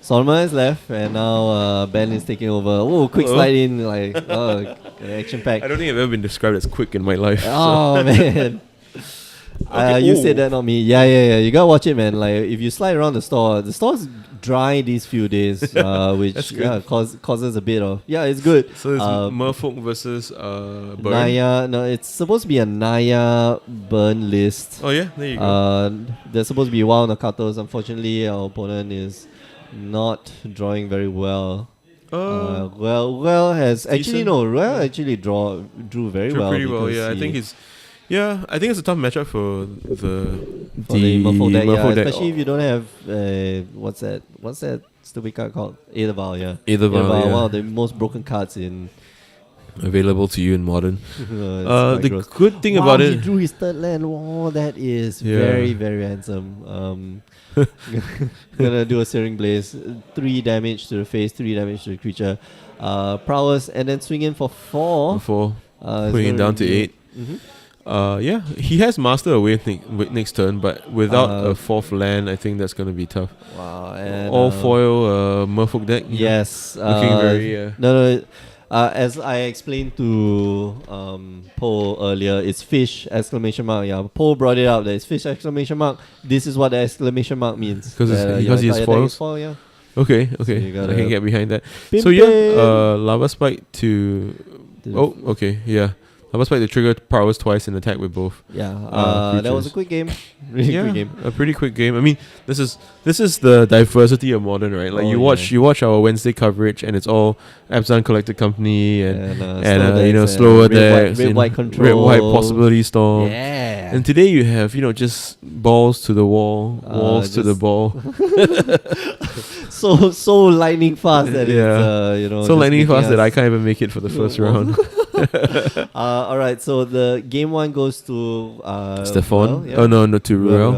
Solomon is left, and now Ben is taking over. Oh, quick slide in, action pack. I don't think I've ever been described as quick in my life. Oh man. You said that, not me. Yeah. You gotta watch it, man. Like if you slide around the store's dry these few days, which causes a bit of it's good. So it's Merfolk versus Burn. Naya. No, it's supposed to be a Naya Burn list. Oh yeah, there you go. There's supposed to be wild Nakatos. Unfortunately, our opponent is not drawing very well. Well has actually drew very well. Pretty well, yeah. I think it's a tough matchup for the Merfolk deck, deck. especially if you don't have what's that stupid card called? Aetherval, yeah. Aetherval, one of the most broken cards in available to you in Modern. The gross. good thing about he it, drew his third land. Wow, that is very, very handsome. Gonna do a Searing Blaze, 3 damage to the face, 3 damage to the creature. Prowess, and then swing in for 4. Putting it down to 8. Mm-hmm. He has Master away next turn, but without a 4th land, I think that's gonna be tough. Wow, and all foil Merfolk deck. Yes, looking very. No. As I explained to Poe earlier, it's fish ! Yeah, Poe brought it up that it's fish ! This is what the exclamation mark means. Because he has foils. Foil, yeah. Okay. So I can get behind that. Pimpin'. Lava Spike to. Okay, yeah. Lava Spike to trigger Prowess twice and attack with both. Yeah, that was a quick game. Quick game. A pretty quick game. I mean, this is the diversity of Modern, right? Like you watch our Wednesday coverage, and it's all Abzan Collected Company and slower decks, red white control, red white possibility storm. Yeah. And today you have just balls to the wall, walls to the ball. so lightning fast that it's so lightning fast that I can't even make it for the first round. All right, so the game 1 goes to Stefan. No, to Ruel.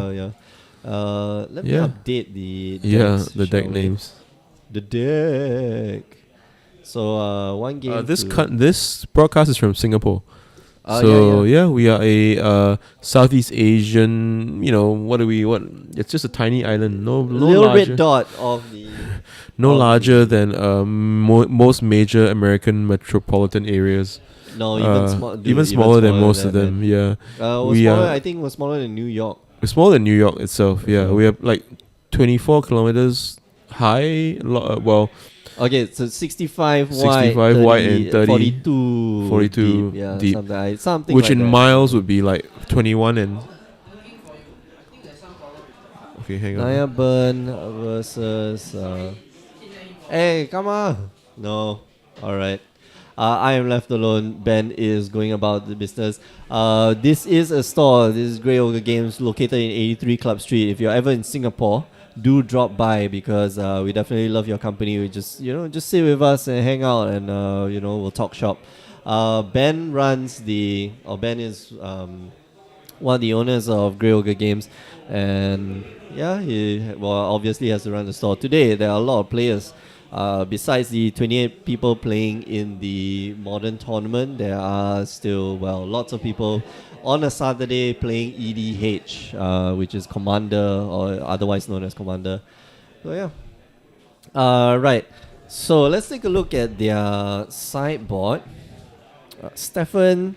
Let me update the deck names. The deck. So one game. This broadcast is from Singapore. We are a Southeast Asian. What? It's just a tiny island. No little larger, red dot of the. No larger than most major American metropolitan areas. No, even smaller than most of them. Yeah, I think we're smaller than New York. We're smaller than New York itself. Yeah, we are like 24 kilometers high. Okay, so 65 wide and 30, 42 deep. Yeah, something which like in that. miles would be like 21 and. Okay, hang on. Naya Burn versus. Hey, come on! No, all right. I am left alone. Ben is going about the business. This is a store. This is Grey Ogre Games, located in 83 Club Street. If you're ever in Singapore, do drop by because we definitely love your company. We just sit with us and hang out, and we'll talk shop. Ben is one of the owners of Grey Ogre Games, and he obviously has to run the store. Today there are a lot of players. Besides the 28 people playing in the Modern tournament, there are still lots of people on a Saturday playing EDH, which is Commander, or otherwise known as Commander. So right. So let's take a look at their sideboard. Stefan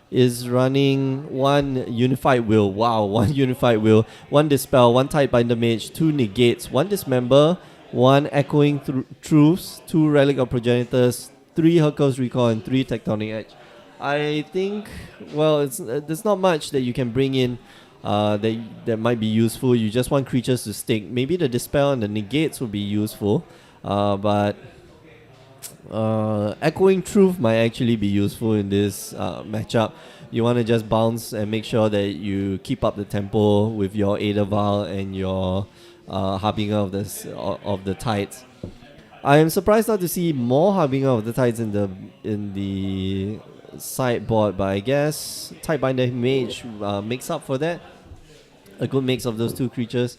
is running 1 Unified Will. Wow, 1 Unified Will, 1 Dispel, 1 Tidebinder Mage, 2 Negates, 1 Dismember, 1 Echoing Truths, 2 Relic of Progenitors, 3 Hercules Recall, and 3 Tectonic Edge. I think, there's not much that you can bring in that might be useful. You just want creatures to stick. Maybe the Dispel and the Negates would be useful, but Echoing Truth might actually be useful in this matchup. You want to just bounce and make sure that you keep up the tempo with your Aetherval and your Harbinger of the Tides. I am surprised not to see more Harbinger of the Tides in the sideboard, but I guess Tidebinder Mage makes up for that. A good mix of those 2 creatures.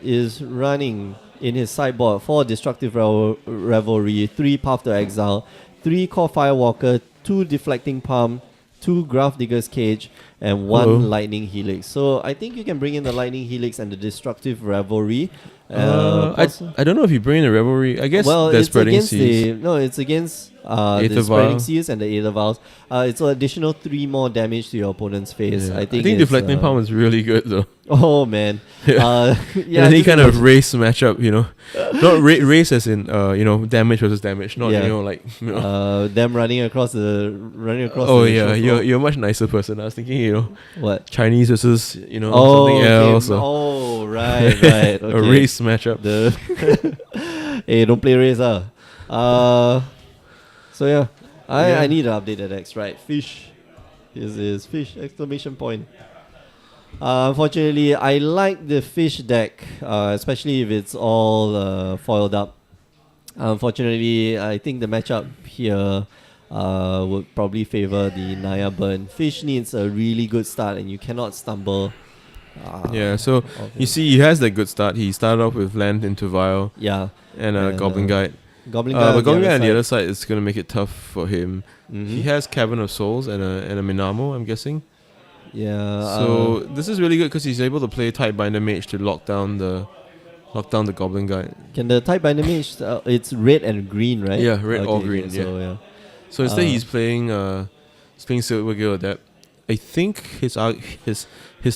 Is running in his sideboard 4 Destructive Revelry, 3 Path to Exile, 3 Core Firewalker, 2 Deflecting Palm, 2 Graph Digger's Cage, and one Lightning Helix. So I think you can bring in the Lightning Helix and the Destructive Revelry. I don't know if you bring in the Revelry. I guess well, the it's Spreading against Seas. it's against Aether the Spreading Vial. Seas and the Aether Vials. It's an additional 3 more damage to your opponent's face. Yeah. I think Deflecting Palm is really good though. Oh man. Yeah. Yeah. Any kind of race matchup, not race as in damage versus damage, not them running across Oh the yeah, floor. you're a much nicer person. I was thinking, What? Chinese versus something okay. else. Oh right. Okay. A race matchup. Hey, don't play race, so yeah. I need to update the decks, right? Fish. Is fish exclamation point. Unfortunately, I like the fish deck, especially if it's all foiled up. Unfortunately, I think the matchup here would probably favor the Naya burn. Fish needs a really good start, and you cannot stumble. So you see, he has that good start. He started off with land into Vial. Yeah. And Goblin Guide. Goblin Guide. But Goblin Guide on the other side is gonna make it tough for him. Mm-hmm. He has Cavern of Souls and a Minamo, I'm guessing. Yeah. So this is really good because he's able to play Tidebinder Mage to lock down the Goblin Guide. Can the Tidebinder Mage? It's red and green, right? Yeah, red or green. So, So instead, he's playing Silver Gale Adept. I think his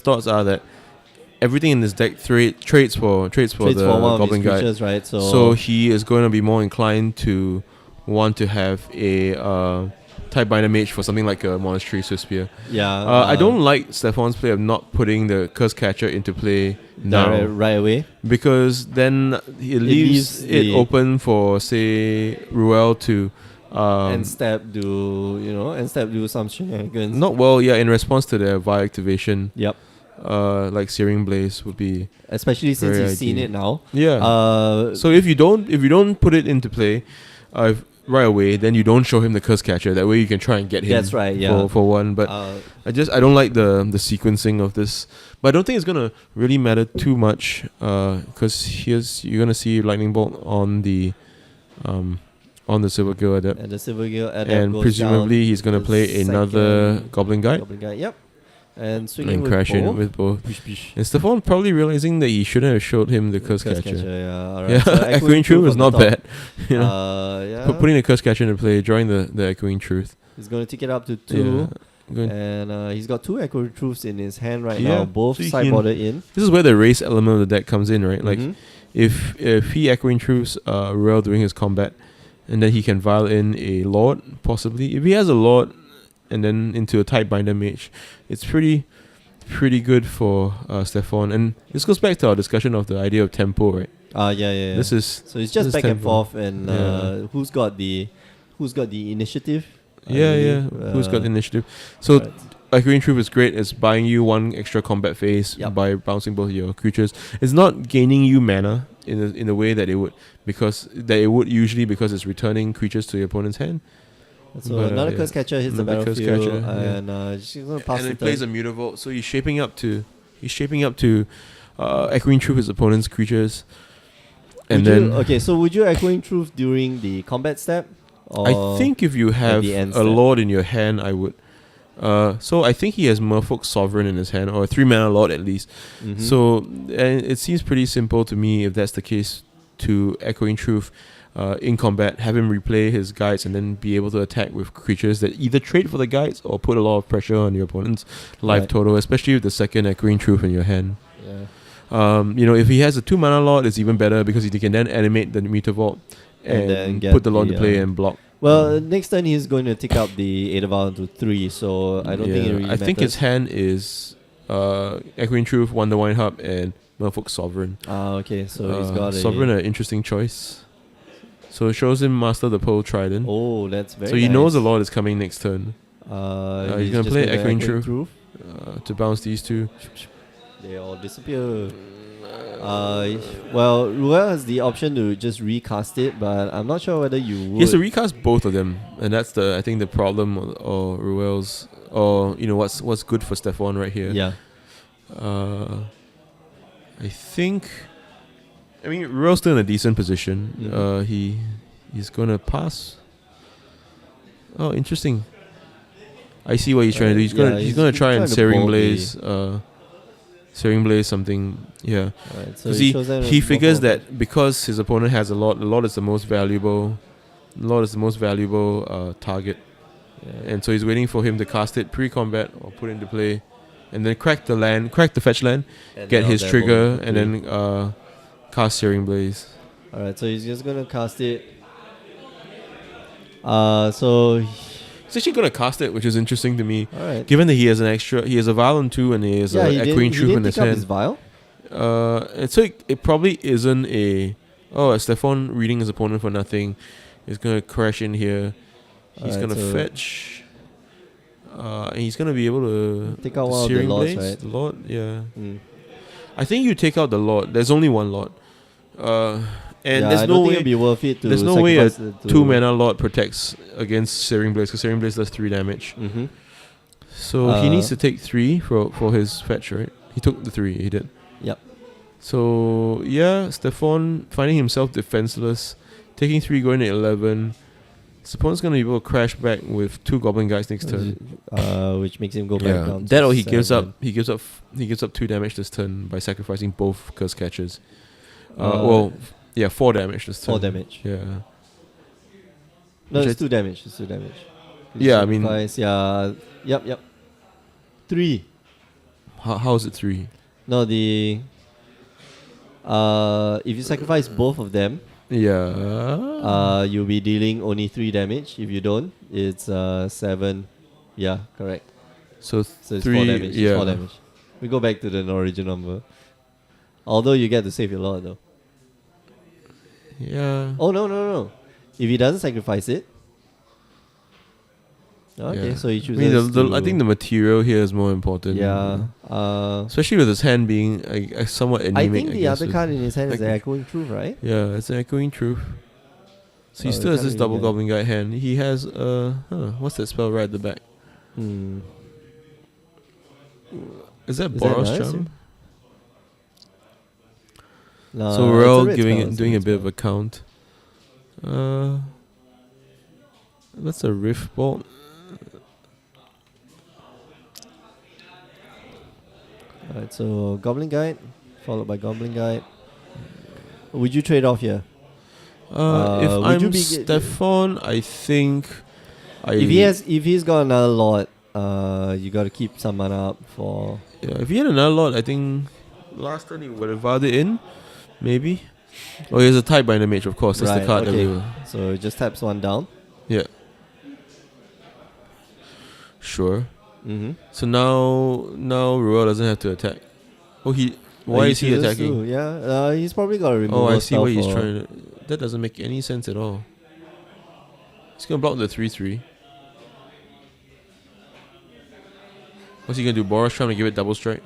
thoughts are that everything in this deck trades for the Goblin Guide, creatures, right? So he is going to be more inclined to want to have a Tidebinder Mage for something like a Monastery Swiftspear. Yeah. I don't like Stefan's play of not putting the Curse Catcher into play now. Right away. Because then it leaves it open for, say, Ruel to... and step do some shenanigans. In response to their Vial activation. Yep. Like Searing Blaze would be... Especially since you've seen it now. Yeah. So if you don't put it into play... right away, then you don't show him the Curse Catcher. That way you can try and get him. That's right, yeah. For one. But I don't like the sequencing of this. But I don't think it's gonna really matter too much. Because you're gonna see Lightning Bolt on the Silver Gale Adept. And the Silver Gale Adept and goes presumably he's gonna play another Goblin Guide. Yep. And swinging with crash in with both. And Stefan probably realizing that he shouldn't have showed him the Curse Catcher. Yeah, so Echoing Truth was not bad. Putting the Curse Catcher into play, drawing the Echoing Truth. He's going to take it up to 2. And he's got 2 Echoing Truths in his hand right now, both sideboarded in. This is where the race element of the deck comes in, right? Like, if he Echoing Truths Ruel during his combat, and then he can vial in a Lord, possibly. If he has a Lord, and then into a Tidebinder Mage, it's pretty good for Stefan. And this goes back to our discussion of the idea of tempo, right? Yeah. This is so it's just back tempo. And forth, and who's got the initiative? Who's got the initiative? So Echoing Truth is great. It's buying you 1 extra combat phase by bouncing both your creatures. It's not gaining you mana in the way that it would usually because it's returning creatures to your opponent's hand. So another Curse Catcher hits the battlefield, and she's gonna pass. And it plays a Mutavault, so he's shaping up to Echoing Truth his opponent's creatures. And so would you Echoing Truth during the combat step? I think if you have a Lord in your hand, I would. So I think he has Merfolk Sovereign in his hand, or a 3-mana Lord at least. Mm-hmm. So and it seems pretty simple to me if that's the case to Echoing Truth. In combat, have him replay his guides and then be able to attack with creatures that either trade for the guides or put a lot of pressure on your opponent's life total, especially with the second Echoing Truth in your hand. If he has a 2-mana Lord, it's even better because he can then animate the Mutavault and then put the Lord to play and block. Well, next turn he's going to take up the Aether Vial to 3, so I don't think it really matters. I think his hand is Echoing Truth, Wonderwine Hub, and Merfolk Sovereign. Okay, so he's got Sovereign, an interesting choice. So it shows him Master the Pearl Trident. Oh, that's very So he knows a Lord is coming next turn. He's going to play Echoing Truth to bounce these 2. They all disappear. Ruel has the option to just recast it, but I'm not sure whether you would. He has to recast both of them, and that's the problem or Ruel's what's good for Stefan right here. Yeah. I think. I mean, Ruel's still in a decent position. Mm-hmm. He's gonna pass. Oh, interesting. I see what he's trying to do. He's gonna try and Searing Blaze. Searing Blaze something. Yeah. So he figures that because his opponent has a lot is the most valuable. Target. Yeah. And so he's waiting for him to cast it pre-combat or put into play, and then crack the fetch land, get his trigger, and then cast Searing Blaze. Alright, so he's just gonna cast it. So he's actually gonna cast it, which is interesting to me. Alright. Given that he has a Vial on 2 and he has an Echoing Truth in his hand. His Vial? And so it probably isn't a Stefan reading his opponent for nothing. He's gonna crash in here. He's gonna fetch. And he's gonna be able to take out one of the lords, right? The Lord, yeah. I think you take out the Lord. There's only one Lord. And there's no way it'd be worth it to. There's no way a 2-mana Lord protects against Searing Blaze, because Searing Blaze does 3 damage. Mm-hmm. So he needs to take 3 for his fetch, right? He took the 3. He did. Yep. So yeah, Stefan finding himself defenseless, taking 3, going to 11. His opponent's gonna be able to crash back with 2 Goblin Guides next turn, which makes him go back down. That or he gives up 2 damage this turn by sacrificing both Curse Catchers. 4 damage this turn. 4 damage. Yeah. No, it's 2 damage. It's 2 damage. Yeah, I mean. Yep. 3. How is it 3? No, if you sacrifice both of them, you'll be dealing only 3 damage. If you don't, it's 7. Yeah, correct. So it's 3, 4 damage. Yeah. It's 4 damage. We go back to the original number. Although you get to save your Lord though. Yeah. Oh no. If he doesn't sacrifice it. Okay, so he chooses. I think the material here is more important. Yeah. Especially with his hand being somewhat anemic. I think the other card in his hand is the Echoing Truth, right? Yeah, it's an Echoing Truth. So he still has this double Goblin Guide hand. He has what's that spell right at the back? Is that Boros Charm? No, so we're all doing a bit of a count. That's a Rift Bolt. Alright, so Goblin Guide, followed by Goblin Guide. Would you trade off here? If I'm Stefan, I think if he's got another Lord, you gotta keep some mana up for. Yeah, if he had another Lord, I think last turn he would have vowed it in, maybe. Oh, he has a Tidebinder Mage, of course. That's the card that we were. So it just taps 1 down. Yeah. Sure. Mm-hmm. So now Ruel doesn't have to attack. Why is he attacking? He's probably got to remove. Oh, I see what he's trying to. That doesn't make any sense at all. He's gonna block the 3/3. What's he gonna do? Boros trying to give it double strike?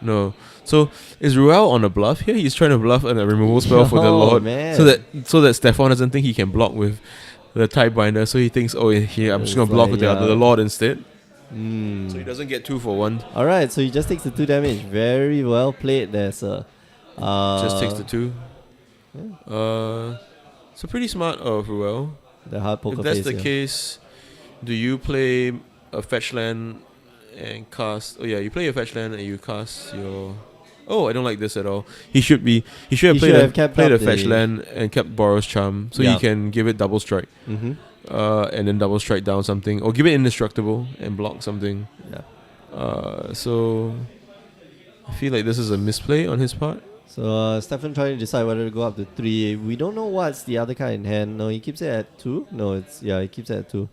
No. So is Ruel on a bluff here? He's trying to bluff a removal spell for the Lord, man. so that Stefan doesn't think he can block with the Tidebinder. So he thinks, I'm just gonna block with the Lord instead. So he doesn't get 2 for 1. Alright, so he just takes the 2 damage. Very well played there, sir. Just takes the 2. Yeah. So pretty smart of Ruel. The hard poker If that's face, the case, do you play a fetch land and cast? Oh yeah, you play a fetch land and you cast your. Oh, I don't like this at all. He should have played a fetch land and kept Boros Charm, so he can give it double strike. Mm-hmm. And then double strike down something, or give it indestructible and block something. Yeah. So I feel like this is a misplay on his part. So Stefan trying to decide whether to go up to 3. We don't know what's the other card in hand. No, he keeps it at 2. No, he keeps it at 2.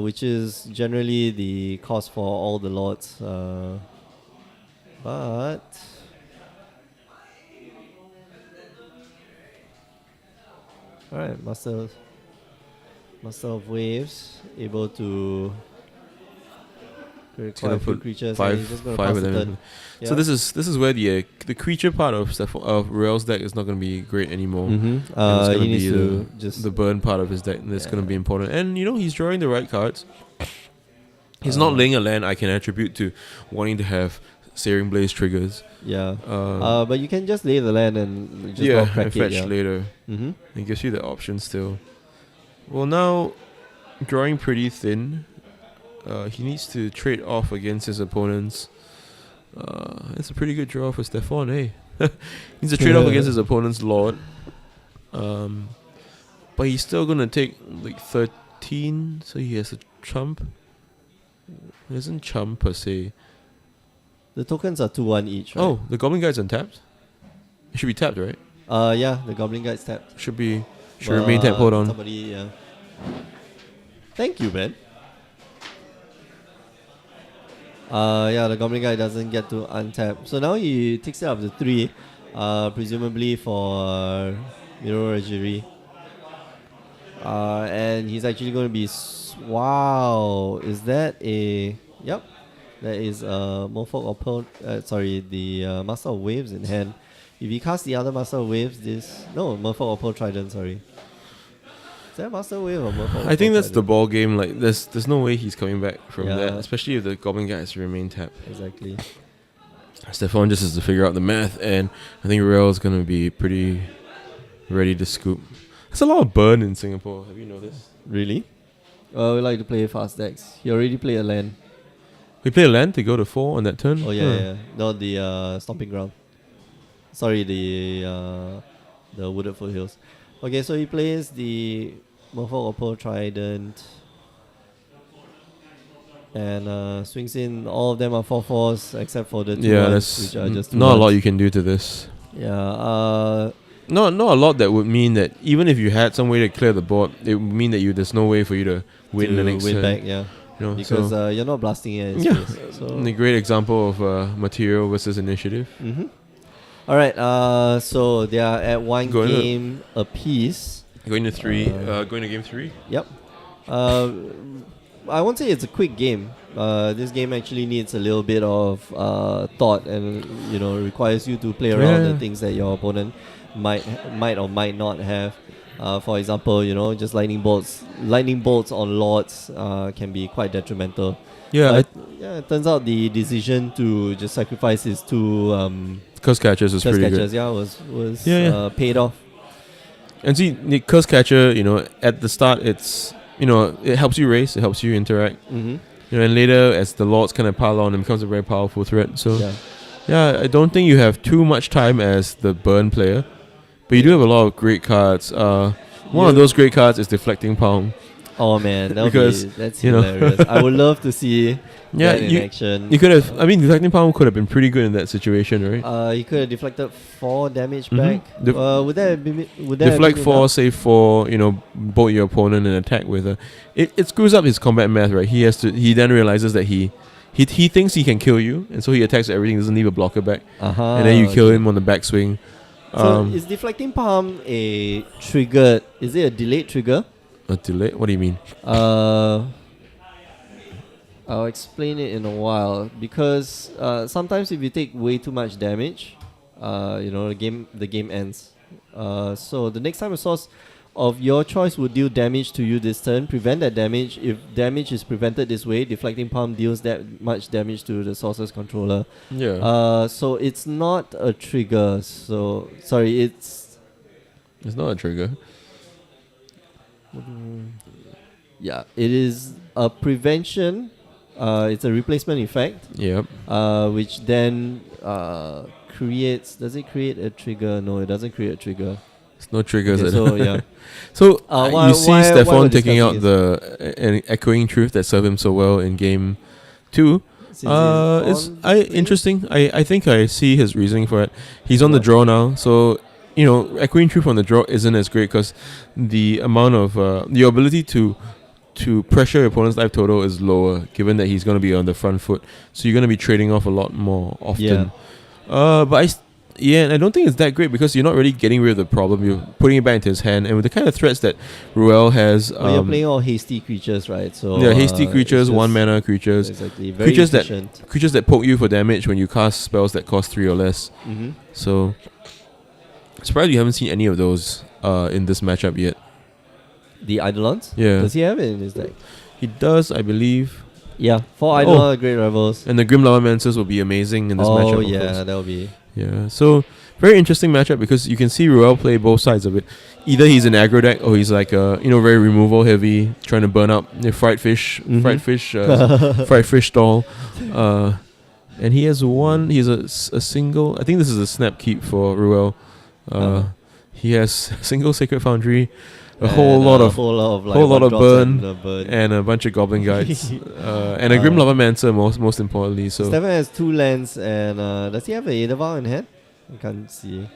Which is generally the cost for all the lords. But alright, Master of Waves able to quite a few creatures. He's just gonna pass the turn. So this is where the creature part of Ruel's deck is not going to be great anymore. Mm-hmm. He needs to just the burn part of his deck that's going to be important. And he's drawing the right cards. He's not laying a land I can attribute to wanting to have Searing Blaze triggers. Yeah. But you can just lay the land and just crack and fetch later. Mm-hmm. It gives you the option still. Well, now drawing pretty thin. He needs to trade off against his opponents. It's a pretty good draw for Stefan, eh? Needs to trade off against his opponent's Lord. But he's still gonna take like 13, so he has a trump. It isn't chump per se. The tokens are 2-1 each, right? Oh, the Goblin Guide's untapped? It should be tapped, right? Yeah, the Goblin Guide's tapped. Should remain tapped, hold on. Somebody, yeah. Thank you, Ben. Yeah, the Goblin Guide doesn't get to untap. So now he takes it up to 3, presumably for Mirror. And he's actually going to be... wow, is that a... Yep, that is Merfolk or Pearl... sorry, the Master of Waves in hand. If he casts the other Master of Waves, this... No, Merfolk or Pearl Trident, sorry. Is that Master Wave or Merfolk? I think that's the ball game. Like, there's no way he's coming back from Yeah. that, especially if the Goblin Guy has to remain tapped. Exactly. Stefan just has to figure out the math, and I think Ruel is going to be pretty ready to scoop. There's a lot of burn in Singapore. Have you noticed? Really? We like to play fast decks. He already played a land. We play a land to go to 4 on that turn? Oh, yeah. No, the Stomping Ground. Sorry, the Wooded Foothills. Okay, so he plays the Merfolk or Pearl Trident. And swings in. All of them are 4/4s except for the 2 ones, which are just 2 not ones. a lot you can do to this. Yeah. Not a lot that would mean that even if you had some way to clear the board, it would mean that there's no way for you to win the next turn. back, yeah. You know, Because you're not blasting it in space. So. A great example of material versus initiative. Mm-hmm. Alright, so they are at 1 Going game apiece. Going to 3. Going to game 3. Yep. I won't say it's a quick game. This game actually needs a little bit of thought, and requires you to play around the things that your opponent might or might not have. For example, just lightning bolts on lords can be quite detrimental. Yeah, it turns out the decision to just sacrifice his 2 Curse Catchers was pretty good. Was paid off. And see, the Curse Catcher, at the start, it's it helps you race, it helps you interact. Mm-hmm. And later, as the lords kind of pile on, it becomes a very powerful threat. So, yeah, I don't think you have too much time as the burn player, but you do have a lot of great cards. One of those great cards is Deflecting Palm. Oh man, that's hilarious. I would love to see that in action. You could have. I mean, Deflecting Palm could have been pretty good in that situation, right? You could have deflected 4 damage back. Would that deflect 4, save 4? Bolt your opponent and attack with her. It screws up his combat math, right? He has to. He then realizes that he thinks he can kill you, and so he attacks everything. Doesn't leave a blocker back, and then you kill him on the backswing. So is Deflecting Palm a triggered? Is it a delayed trigger? A delay? What do you mean? I'll explain it in a while, because sometimes if you take way too much damage, the game ends. So the next time a source of your choice would deal damage to you this turn, prevent that damage. If damage is prevented this way, Deflecting Palm deals that much damage to the source's controller. Yeah. So it's not a trigger. So sorry, it's not a trigger. Yeah, it is a prevention. It's a replacement effect. Yep. Which then creates. Does it create a trigger? No, it doesn't create a trigger. It's no triggers. Okay, so yeah. So you see Stefan taking out the echoing truth that served him so well in game 2. It's interesting. I think I see his reasoning for it. He's on the draw now, so echoing truth on the draw isn't as great because the amount of your ability to pressure your opponent's life total is lower, given that he's going to be on the front foot. So you're going to be trading off a lot more often. But I don't think it's that great because you're not really getting rid of the problem. You're putting it back into his hand, and with the kind of threats that Ruel has, you're playing all hasty creatures, right? So hasty creatures, 1 mana creatures, exactly, very creatures efficient. creatures that poke you for damage when you cast spells that cost 3 or less. Mm-hmm. So surprised you haven't seen any of those in this matchup yet. The Eidolons? Yeah. Does he have it in his deck? He does, I believe. Yeah, 4 Eidolon Great Rebels. And the Grim Lava Mancers will be amazing in this matchup. Oh yeah, that'll be. Yeah, so very interesting matchup because you can see Ruel play both sides of it. Either he's an aggro deck or he's like very removal heavy, trying to burn up the fried fish, fried fish stall. And he has one. He's a single. I think this is a snap keep for Ruel. He has single Sacred Foundry, a whole lot of burn, and a bunch of Goblin Guides, and a Grim Lavamancer most importantly. So Stefan has 2 lands, and does he have a Edaval in hand? I can't see.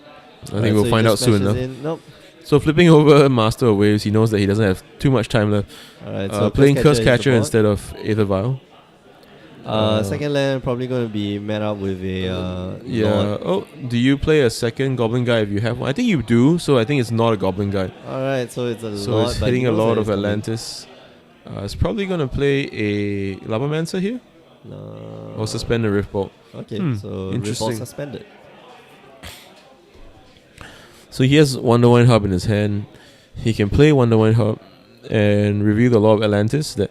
I think we'll find out soon enough. Nope. So flipping over Master of Waves, he knows that he doesn't have too much time left. Alright, so playing Curse Catcher instead of Aether Vial. Second land probably going to be met up with a Lord. Oh, do you play a second Goblin Guy if you have one? I think you do, so I think it's not a Goblin Guy. Alright, so it's a so Lord. So it's hitting a Lord of Atlantis. It's probably going to play a Lavamancer here. Or suspend the Riftbolt. Okay, so Riftbolt suspended. So he has Wonderwine Hub in his hand. He can play Wonderwine Hub and review the Law of Atlantis. That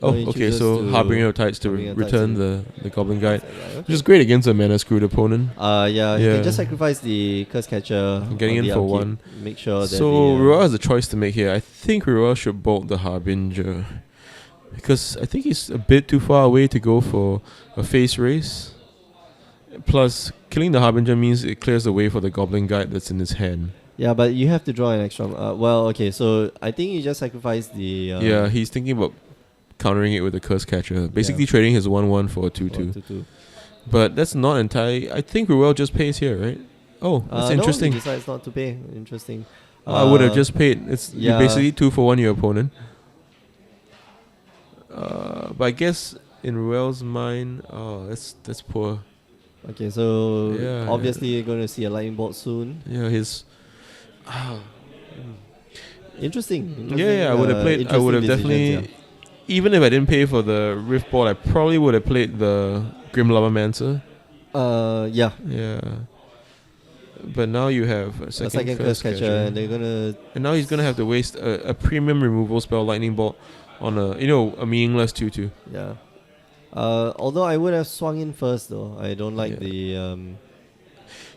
okay, so Harbinger of Tides to return the Goblin Guide, which is great against a mana screwed opponent. You can just sacrifice the Curse Catcher. Getting in for one. Make sure that. So Ruel has a choice to make here. I think Ruel should bolt the Harbinger because I think he's a bit too far away to go for a face race. Plus, killing the Harbinger means it clears the way for the Goblin Guide that's in his hand. Yeah, but you have to draw an extra. Okay, so I think you just sacrifice the. He's thinking about countering it with the Curse Catcher. Basically trading his 1/1 for a 2/2. But that's not entirely. I think Ruel just pays here, right? Oh, that's interesting. No, he decides not to pay. Interesting. I would have just paid. You basically 2 for 1 your opponent. But I guess in Ruel's mind, that's poor. Okay, so obviously you're going to see a lightning bolt soon. Yeah, interesting. Yeah, I would have played. I would have definitely. Even if I didn't pay for the Rift Ball, I probably would have played the Grim Lavamancer. Yeah. Yeah. But now you have a second Curse Catcher, and they're gonna. And now he's gonna have to waste a premium removal spell, Lightning Bolt, on a meaningless 2/2. Yeah. Although I would have swung in first though. I don't like the.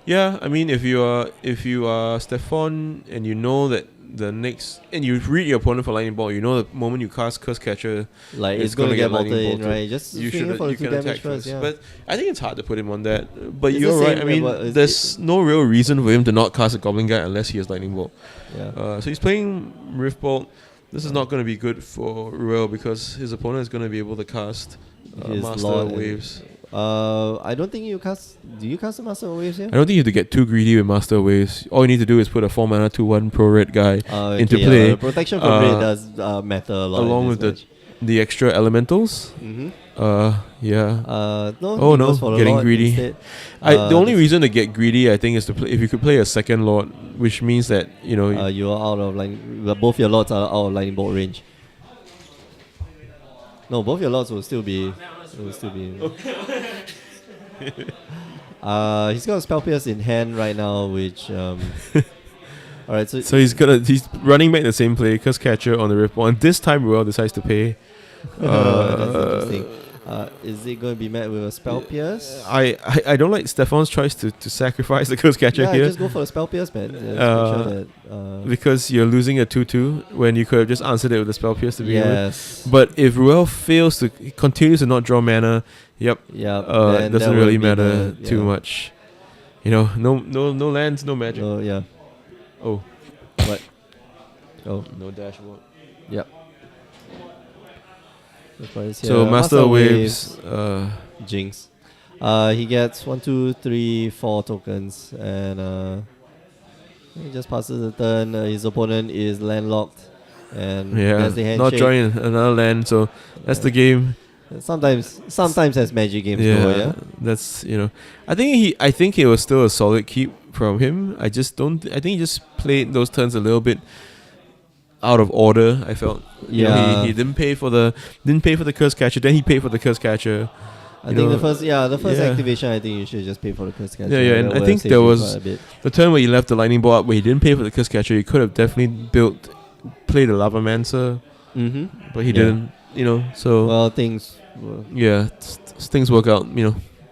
Yeah, I mean if you are Stefan and you know that the next and you read your opponent for Lightning Bolt, you know the moment you cast Curse Catcher, it's gonna get bolted in, right? Just you can attack first. Yeah. But I think it's hard to put him on that. But you're right. I mean, there's no real reason for him to not cast a Goblin Guy unless he has Lightning Bolt. Yeah. So he's playing Rift Bolt. This is not going to be good for Ruel because his opponent is going to be able to cast Master of Waves. I don't think you cast. Do you cast a Master of Waves here? I don't think you have to get too greedy with Master of Waves. All you need to do is put a 4 mana 2/1 pro red guy into play. The protection from red does matter a lot. Along with the extra elementals. Mm-hmm. No, getting greedy. The only reason to get greedy, I think, is to play. If you could play a second Lord, which means that you are out of line. Both your Lords are out of Lightning Bolt range. No, both your Lords will still be. He's got a Spell Pierce in hand right now, which. Alright, so he's running back the same play, Curse Catcher on the Ripple, and this time Ruel decides to pay. That's interesting. Is it going to be met with a Spell Pierce? I don't like Stefan's choice to sacrifice the Curse Catcher here. Just go for the Spell Pierce, man. Make sure that, because you're losing a 2/2 when you could have just answered it with the Spell Pierce to begin with. But if Ruel continues to not draw mana, it doesn't really matter too much. No lands, no magic. Oh. What? Oh. No dashboard. Yep. So Master of Waves, Jinx. He gets 1, 2, 3, 4 tokens, and he just passes the turn. His opponent is landlocked, and that's the handshake. Not drawing another land, so that's the game. Sometimes as magic games go, that's I think it was still a solid keep from him. I think he just played those turns a little bit out of order. I felt he didn't pay for the Curse Catcher, then he paid for the Curse Catcher. I think the first activation, I think you should just pay for the Curse Catcher. And I think there was the turn where he left the Lightning Bolt up where he didn't pay for the Curse Catcher. He could have definitely played a Lavamancer, but he didn't. So things things work out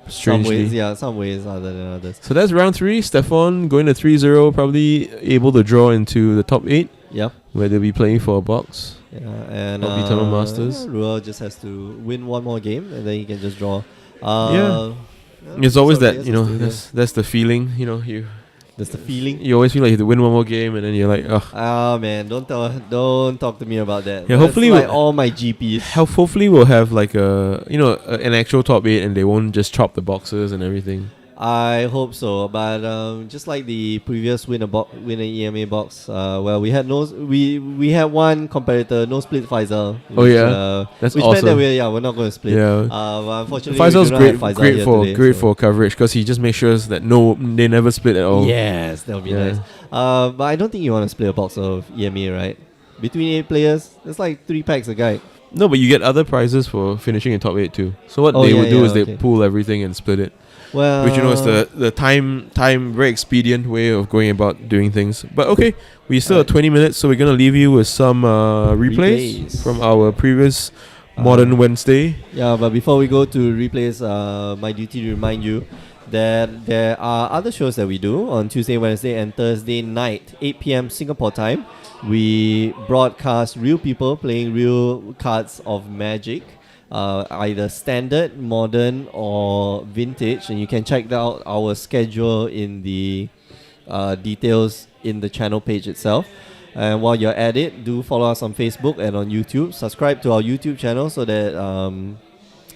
strangely. Some ways other than others. So that's round 3. Stefan going to 3-0, probably able to draw into the top 8. Yeah. Where they'll be playing for a box. Yeah, and Eternal Masters. Ruel just has to win one more game, and then he can just draw. It's always that, that's the feeling, That's the feeling. You always feel like you have to win one more game, and then you're like, oh. Ah man, don't talk to me about that. Yeah, hopefully like all my GPs. Hopefully we'll have like an actual top 8, and they won't just chop the boxes and everything. I hope so, but just like the previous win an EMA box, well, we had we had one competitor no split Faisal. That's which awesome. meant that we're not going to split. Yeah. But unfortunately, Faisal's Faisal great for coverage, because he just makes sure that they never split at all. Yes, that would be nice. But I don't think you want to split a box of EMA, right? Between 8 players, it's like 3 packs a guy. No, but you get other prizes for finishing in top 8 too. So what they would do is they pool everything and split it. Well, which is the time very expedient way of going about doing things. But okay, we still have 20 minutes, so we're gonna leave you with some replays from our previous Modern Wednesday. Yeah, but before we go to replays, my duty to remind you that there are other shows that we do on Tuesday, Wednesday, and Thursday night, 8 p.m. Singapore time. We broadcast real people playing real cards of Magic. Either standard, modern, or vintage, and you can check out our schedule in the details in the channel page itself. And while you're at it, do follow us on Facebook and on YouTube. Subscribe to our YouTube channel so that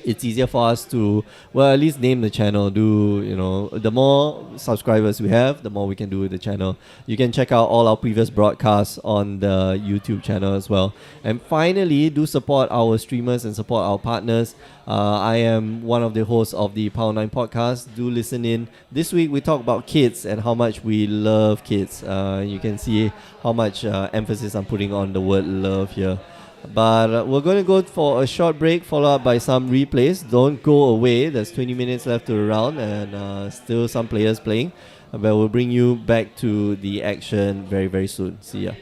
it's easier for us to, at least name the channel. The more subscribers we have, the more we can do with the channel. You can check out all our previous broadcasts on the YouTube channel as well. And finally, do support our streamers and support our partners. I am one of the hosts of the Power 9 podcast. Do listen in. This week we talk about kids and how much we love kids. You can see how much emphasis I'm putting on the word love here. But we're going to go for a short break, followed up by some replays. Don't go away. There's 20 minutes left to the round, and still some players playing. But we'll bring you back to the action very, very soon. See ya.